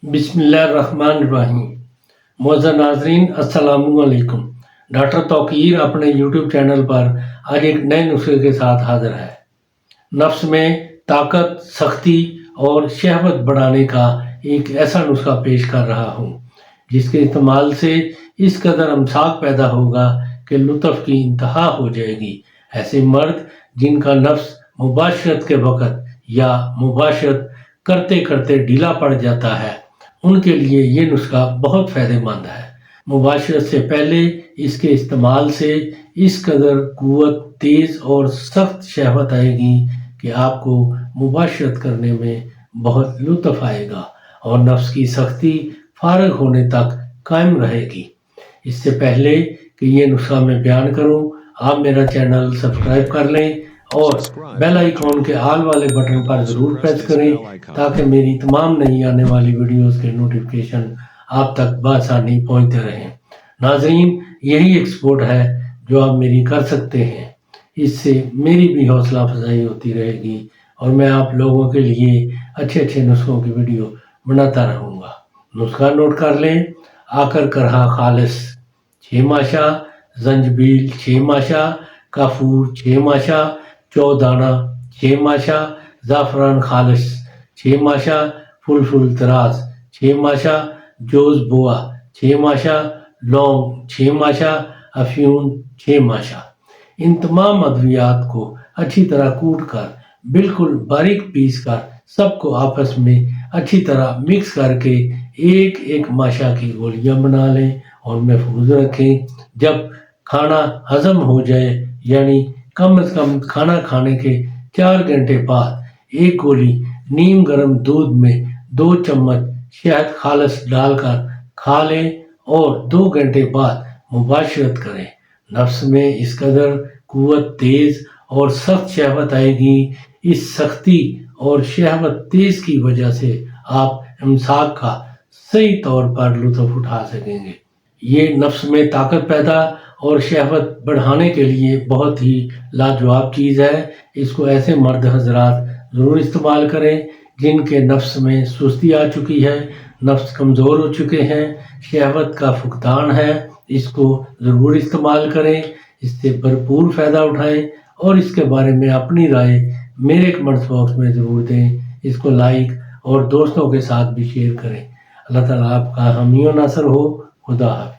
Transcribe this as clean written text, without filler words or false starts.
بسم اللہ الرحمن الرحیم۔ معزز ناظرین السلام علیکم۔ ڈاکٹر توقیر اپنے یوٹیوب چینل پر آج ایک نئے نسخے کے ساتھ حاضر ہے۔ نفس میں طاقت، سختی اور شہوت بڑھانے کا ایک ایسا نسخہ پیش کر رہا ہوں جس کے استعمال سے اس قدر امساک پیدا ہوگا کہ لطف کی انتہا ہو جائے گی۔ ایسے مرد جن کا نفس مباشرت کے وقت یا مباشرت کرتے کرتے ڈھیلا پڑ جاتا ہے، ان کے لیے یہ نسخہ بہت فائدہ مند ہے۔ مباشرت سے پہلے اس کے استعمال سے اس قدر قوت، تیز اور سخت شہوت آئے گی کہ آپ کو مباشرت کرنے میں بہت لطف آئے گا اور نفس کی سختی فارغ ہونے تک قائم رہے گی۔ اس سے پہلے کہ یہ نسخہ میں بیان کروں، آپ میرا چینل سبسکرائب کر لیں اور بیل آئیکن کے آل والے بٹن پر ضرور پریس کریں تاکہ میری تمام نئی آنے والی ویڈیوز کے نوٹیفیکیشن آپ تک بآسانی پہنچتے رہیں۔ ناظرین، یہی ایک سپورٹ ہے جو آپ میری کر سکتے ہیں۔ اس سے میری بھی حوصلہ افزائی ہوتی رہے گی اور میں آپ لوگوں کے لیے اچھے نسخوں کی ویڈیو بناتا رہوں گا۔ نسخہ نوٹ کر لیں۔ آکر کرہا خالص 6 ماشا، زنجبیل 6 ماشا، کافور 6 ماشا، چودانہ 6 ماشا، زعفران خالص 6 ماشا، فلفل دراز 6 ماشا، جوز بوا 6 ماشا، لونگ 6 ماشا، افیون 6 ماشا۔ ان تمام ادویات کو اچھی طرح کوٹ کر بالکل باریک پیس کر سب کو آپس میں اچھی طرح مکس کر کے ایک ماشا کی گولیاں بنا لیں اور محفوظ رکھیں۔ جب کھانا ہضم ہو جائے، یعنی کم از کم کھانا کھانے کے 4 گھنٹے بعد، ایک گولی نیم گرم دودھ میں 2 چمچ شہد خالص ڈال کر کھا لیں اور 2 گھنٹے بعد مباشرت کریں۔ نفس میں اس قدر قوت، تیز اور سخت شہوت آئے گی۔ اس سختی اور شہوت تیز کی وجہ سے آپ امساک کا صحیح طور پر لطف اٹھا سکیں گے۔ یہ نفس میں طاقت پیدا اور شہوت بڑھانے کے لیے بہت ہی لاجواب چیز ہے۔ اس کو ایسے مرد حضرات ضرور استعمال کریں جن کے نفس میں سستی آ چکی ہے، نفس کمزور ہو چکے ہیں، شہوت کا فقدان ہے۔ اس کو ضرور استعمال کریں، اس سے بھرپور فائدہ اٹھائیں اور اس کے بارے میں اپنی رائے میرے کمنٹس باکس میں ضرور دیں۔ اس کو لائک اور دوستوں کے ساتھ بھی شیئر کریں۔ اللہ تعالیٰ آپ کا حامی و ناصر ہو۔ خدا حافظ۔